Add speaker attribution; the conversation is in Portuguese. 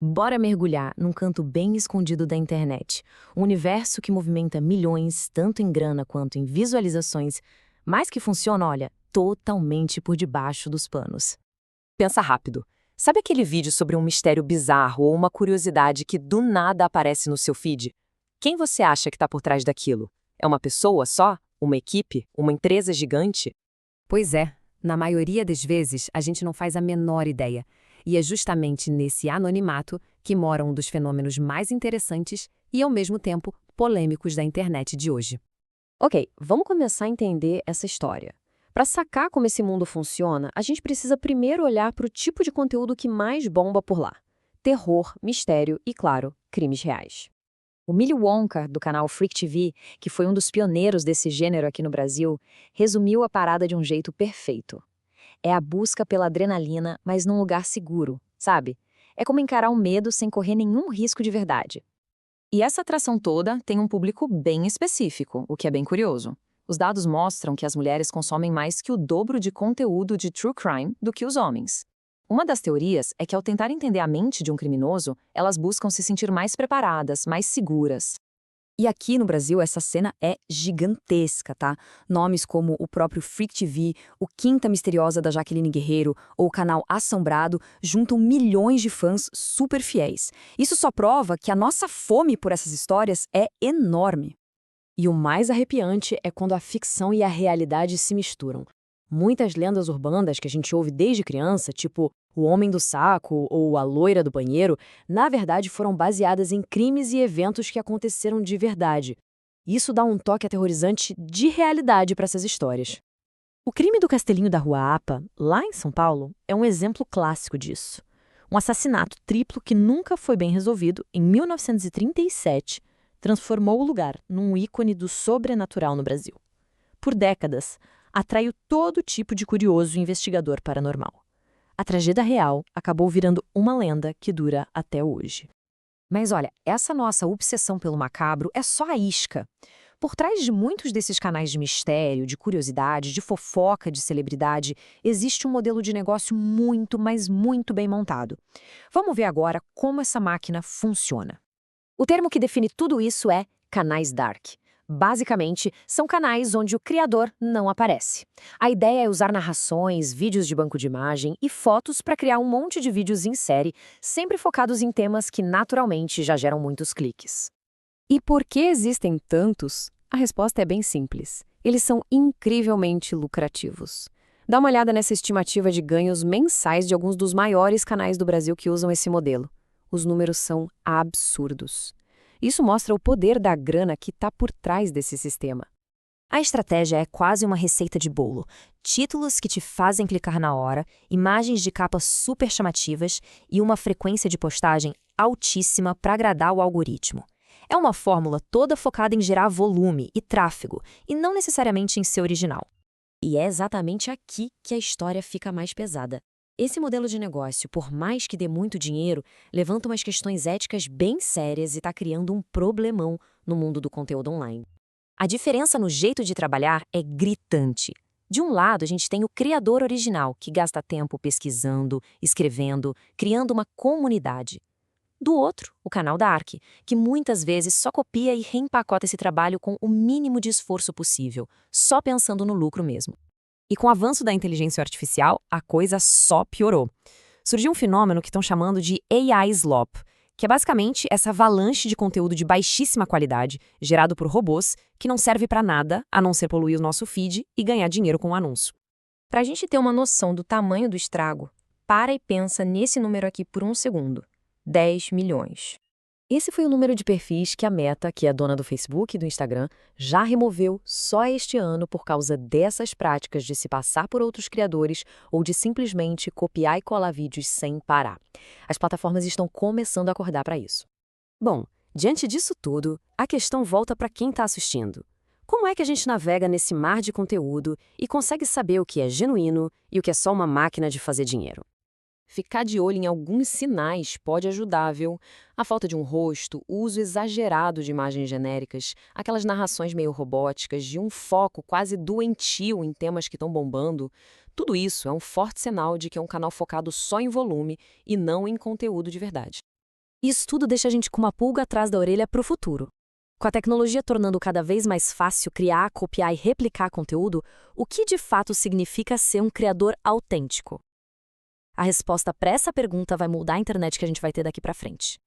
Speaker 1: Bora mergulhar num canto bem escondido da internet. Um universo que movimenta milhões, tanto em grana quanto em visualizações, mas que funciona, olha, totalmente por debaixo dos panos.
Speaker 2: Pensa rápido. Sabe aquele vídeo sobre um mistério bizarro ou uma curiosidade que do nada aparece no seu feed? Quem você acha que está por trás daquilo? É uma pessoa só? Uma equipe? Uma empresa gigante?
Speaker 3: Pois é, na maioria das vezes a gente não faz a menor ideia. E é justamente nesse anonimato que mora um dos fenômenos mais interessantes e, ao mesmo tempo, polêmicos da internet de hoje.
Speaker 4: Ok, vamos começar a entender essa história. Para sacar como esse mundo funciona, a gente precisa primeiro olhar para o tipo de conteúdo que mais bomba por lá: terror, mistério e, claro, crimes reais. O Willy Wonka, do canal Freak TV, que foi um dos pioneiros desse gênero aqui no Brasil, resumiu a parada de um jeito perfeito. É a busca pela adrenalina, mas num lugar seguro, sabe? É como encarar o medo sem correr nenhum risco de verdade.
Speaker 2: E essa atração toda tem um público bem específico, o que é bem curioso. Os dados mostram que as mulheres consomem mais que o dobro de conteúdo de true crime do que os homens. Uma das teorias é que, ao tentar entender a mente de um criminoso, elas buscam se sentir mais preparadas, mais seguras.
Speaker 3: E aqui no Brasil essa cena é gigantesca, tá? Nomes como o próprio Freak TV, o Quinta Misteriosa da Jaqueline Guerreiro ou o canal Assombrado juntam milhões de fãs super fiéis. Isso só prova que a nossa fome por essas histórias é enorme.
Speaker 1: E o mais arrepiante é quando a ficção e a realidade se misturam. Muitas lendas urbanas que a gente ouve desde criança, tipo o Homem do Saco ou a Loira do Banheiro, na verdade foram baseadas em crimes e eventos que aconteceram de verdade. Isso dá um toque aterrorizante de realidade para essas histórias. O crime do Castelinho da Rua Apa, lá em São Paulo, é um exemplo clássico disso. Um assassinato triplo que nunca foi bem resolvido, em 1937, transformou o lugar num ícone do sobrenatural no Brasil. Por décadas, atraiu todo tipo de curioso investigador paranormal. A tragédia real acabou virando uma lenda que dura até hoje.
Speaker 4: Mas olha, essa nossa obsessão pelo macabro é só a isca. Por trás de muitos desses canais de mistério, de curiosidade, de fofoca, de celebridade, existe um modelo de negócio muito, mas muito bem montado. Vamos ver agora como essa máquina funciona. O termo que define tudo isso é canais dark. Basicamente, são canais onde o criador não aparece. A ideia é usar narrações, vídeos de banco de imagem e fotos para criar um monte de vídeos em série, sempre focados em temas que naturalmente já geram muitos cliques.
Speaker 3: E por que existem tantos? A resposta é bem simples. Eles são incrivelmente lucrativos. Dá uma olhada nessa estimativa de ganhos mensais de alguns dos maiores canais do Brasil que usam esse modelo. Os números são absurdos. Isso mostra o poder da grana que está por trás desse sistema.
Speaker 4: A estratégia é quase uma receita de bolo. Títulos que te fazem clicar na hora, imagens de capas super chamativas e uma frequência de postagem altíssima para agradar o algoritmo. É uma fórmula toda focada em gerar volume e tráfego, e não necessariamente em ser original. E é exatamente aqui que a história fica mais pesada. Esse modelo de negócio, por mais que dê muito dinheiro, levanta umas questões éticas bem sérias e está criando um problemão no mundo do conteúdo online. A diferença no jeito de trabalhar é gritante. De um lado, a gente tem o criador original, que gasta tempo pesquisando, escrevendo, criando uma comunidade. Do outro, o canal Dark, que muitas vezes só copia e reempacota esse trabalho com o mínimo de esforço possível, só pensando no lucro mesmo. E com o avanço da inteligência artificial, a coisa só piorou. Surgiu um fenômeno que estão chamando de AI slop, que é basicamente essa avalanche de conteúdo de baixíssima qualidade, gerado por robôs, que não serve para nada a não ser poluir o nosso feed e ganhar dinheiro com o anúncio. Para a gente ter uma noção do tamanho do estrago, para e pensa nesse número aqui por um segundo: 10 milhões. Esse foi o número de perfis que a Meta, que é dona do Facebook e do Instagram, já removeu só este ano por causa dessas práticas de se passar por outros criadores ou de simplesmente copiar e colar vídeos sem parar. As plataformas estão começando a acordar para isso. Bom, diante disso tudo, a questão volta para quem está assistindo. Como é que a gente navega nesse mar de conteúdo e consegue saber o que é genuíno e o que é só uma máquina de fazer dinheiro? Ficar de olho em alguns sinais pode ajudar, viu? A falta de um rosto, o uso exagerado de imagens genéricas, aquelas narrações meio robóticas, de um foco quase doentio em temas que estão bombando. Tudo isso é um forte sinal de que é um canal focado só em volume e não em conteúdo de verdade.
Speaker 1: Isso tudo deixa a gente com uma pulga atrás da orelha para o futuro. Com a tecnologia tornando cada vez mais fácil criar, copiar e replicar conteúdo, o que de fato significa ser um criador autêntico? A resposta para essa pergunta vai mudar a internet que a gente vai ter daqui para frente.